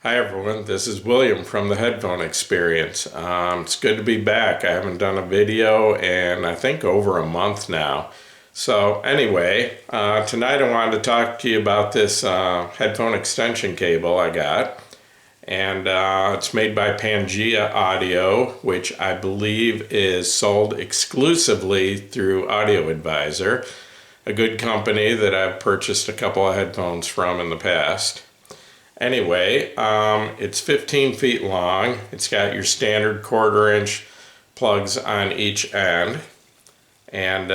Hi everyone, this is William from the Headphone Experience. It's good to be back. I haven't done a video in I think over a month now. So anyway, tonight I wanted to talk to you about this headphone extension cable I got. And it's made by Pangea Audio, which I believe is sold exclusively through Audio Advisor, a good company that I've purchased a couple of headphones from in the past. Anyway, it's 15 feet long. It's got your standard 1/4 inch plugs on each end. And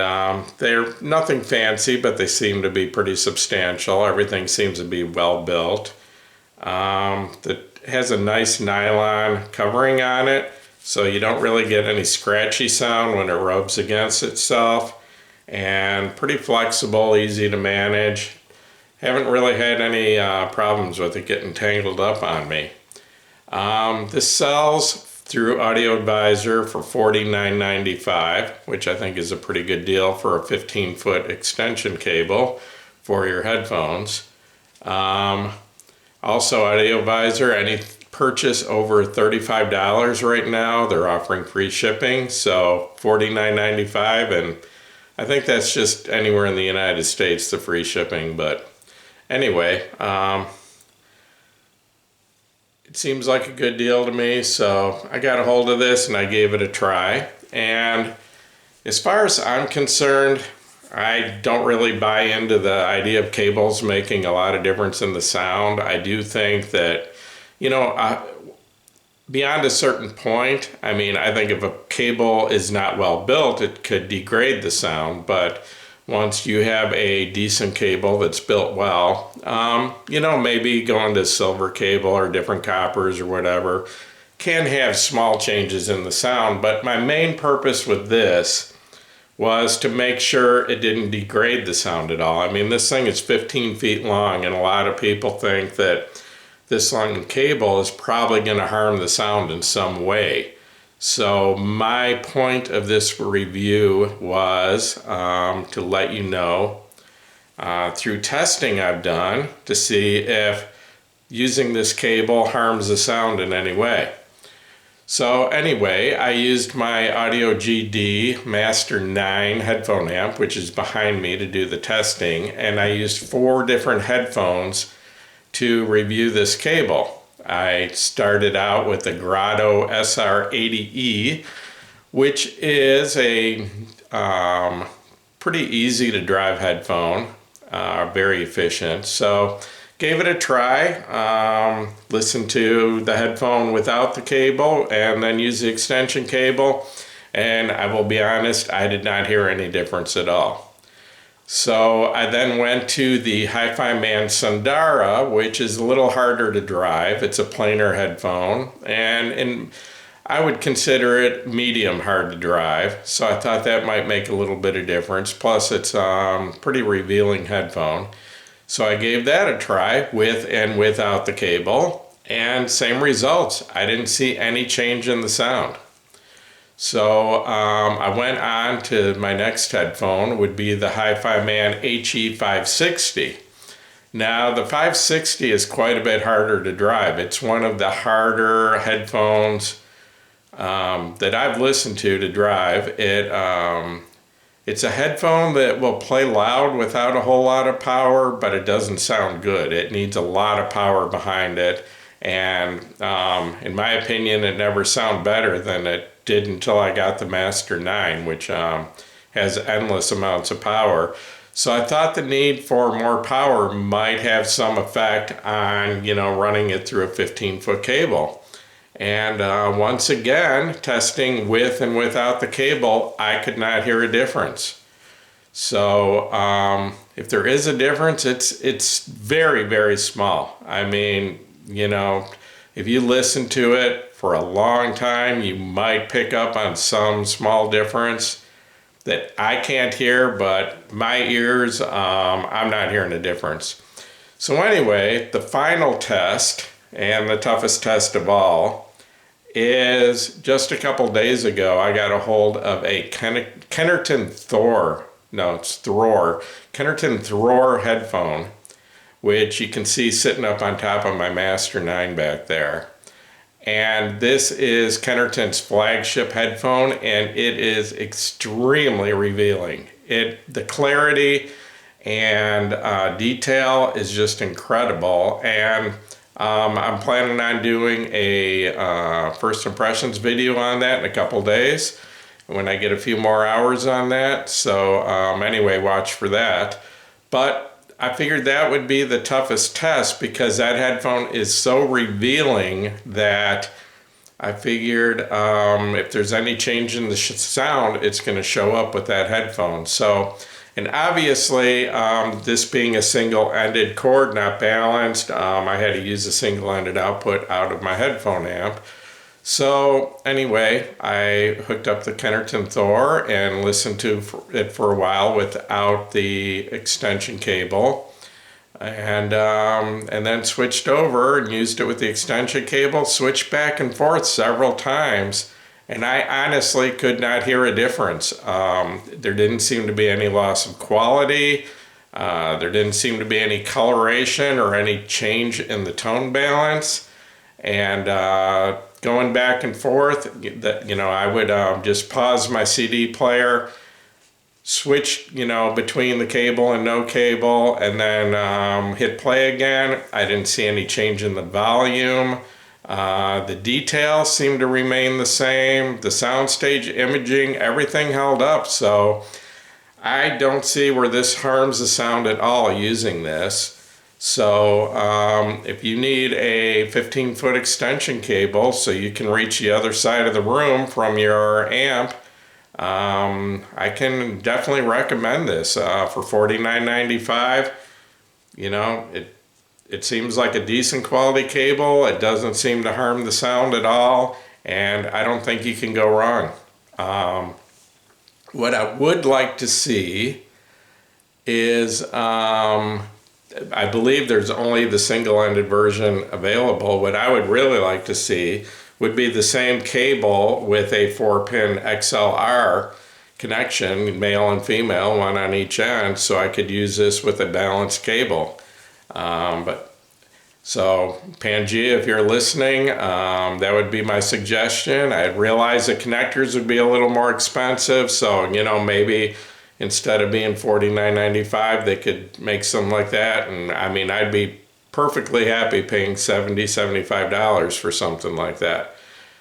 they're nothing fancy, but they seem to be pretty substantial. Everything seems to be well built. It has a nice nylon covering on it, so you don't really get any scratchy sound when it rubs against itself. And pretty flexible, easy to manage. Haven't really had any problems with it getting tangled up on me. This sells through Audio Advisor for $49.95, which I think is a pretty good deal for a 15-foot extension cable for your headphones. Also, Audio Advisor, any purchase over $35 right now, they're offering free shipping, so $49.95, and I think that's just anywhere in the United States, the free shipping, but anyway, it seems like a good deal to me, so I got a hold of this and I gave it a try. And as far as I'm concerned, I don't really buy into the idea of cables making a lot of difference in the sound. I do think that, beyond a certain point, I mean, I think if a cable is not well built, it could degrade the sound, but once you have a decent cable that's built well, maybe going to silver cable or different coppers or whatever can have small changes in the sound. But my main purpose with this was to make sure it didn't degrade the sound at all. I mean, this thing is 15 feet long, and a lot of people think that this long cable is probably going to harm the sound in some way. So my point of this review was to let you know through testing I've done to see if using this cable harms the sound in any way. So anyway, I used my Audio GD Master 9 headphone amp, which is behind me, to do the testing, and I used 4 different headphones to review this cable. I started out with the Grotto SR80E, which is a pretty easy to drive headphone, very efficient. So gave it a try, listened to the headphone without the cable and then used the extension cable, and I will be honest, I did not hear any difference at all. So I then went to the Hi-Fi Man Sundara, which is a little harder to drive. It's a planar headphone, and I would consider it medium hard to drive. So I thought that might make a little bit of difference. Plus, it's pretty revealing headphone. So I gave that a try with and without the cable, and same results. I didn't see any change in the sound. So I went on to my next headphone, would be the Hi-Fi Man HE560. Now the 560 is quite a bit harder to drive. It's one of the harder headphones that I've listened to drive. It's a headphone that will play loud without a whole lot of power, but it doesn't sound good. It needs a lot of power behind it. And in my opinion, it never sounded better than it did until I got the Master 9, which has endless amounts of power. So I thought the need for more power might have some effect on, running it through a 15-foot cable. And once again, testing with and without the cable, I could not hear a difference. So if there is a difference, it's very, very small. I mean, if you listen to it for a long time, you might pick up on some small difference that I can't hear, but my ears, I'm not hearing a difference. So anyway, the final test, and the toughest test of all, is just a couple days ago, I got a hold of a Kennerton Thor headphone which you can see sitting up on top of my Master 9 back there. And this is Kennerton's flagship headphone, and it is extremely revealing. The clarity and detail is just incredible, and I'm planning on doing a first impressions video on that in a couple days when I get a few more hours on that. So anyway, watch for that. But I figured that would be the toughest test because that headphone is so revealing that I figured if there's any change in the sound, it's going to show up with that headphone. So, and obviously this being a single-ended cord, not balanced, I had to use a single-ended output out of my headphone amp. So anyway, I hooked up the Kennerton Thor and listened to it for a while without the extension cable, and then switched over and used it with the extension cable, switched back and forth several times, and I honestly could not hear a difference. There didn't seem to be any loss of quality. There didn't seem to be any coloration or any change in the tone balance. And going back and forth, I would just pause my CD player, switch, between the cable and no cable, and then hit play again. I didn't see any change in the volume. The details seemed to remain the same. The soundstage imaging, everything held up. So I don't see where this harms the sound at all using this. So if you need a 15-foot extension cable so you can reach the other side of the room from your amp, I can definitely recommend this for $49.95. It seems like a decent quality cable. It doesn't seem to harm the sound at all, and I don't think you can go wrong. What I would like to see is I believe there's only the single-ended version available. What I would really like to see would be the same cable with a 4-pin XLR connection, male and female, one on each end, so I could use this with a balanced cable. So Pangea, if you're listening, that would be my suggestion. I realize the connectors would be a little more expensive, so maybe instead of being $49.95, they could make something like that. And I mean, I'd be perfectly happy paying $70, $75 for something like that.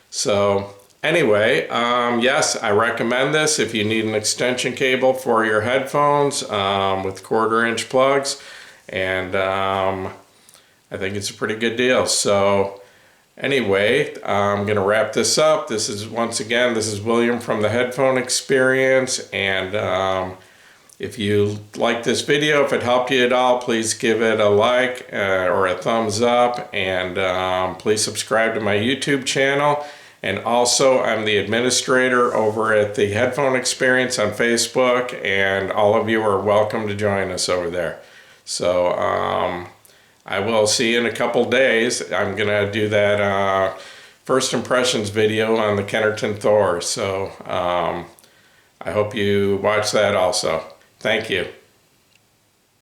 So anyway, yes, I recommend this if you need an extension cable for your headphones with 1/4-inch plugs. And I think it's a pretty good deal. So anyway, I'm going to wrap this up. This is William from the Headphone Experience, and if you like this video, if it helped you at all, please give it a like or a thumbs up, and please subscribe to my YouTube channel. And also, I'm the administrator over at the Headphone Experience on Facebook, and all of you are welcome to join us over there. So I will see you in a couple days. I'm gonna do that first impressions video on the Kennerton Thor. So I hope you watch that also. Thank you.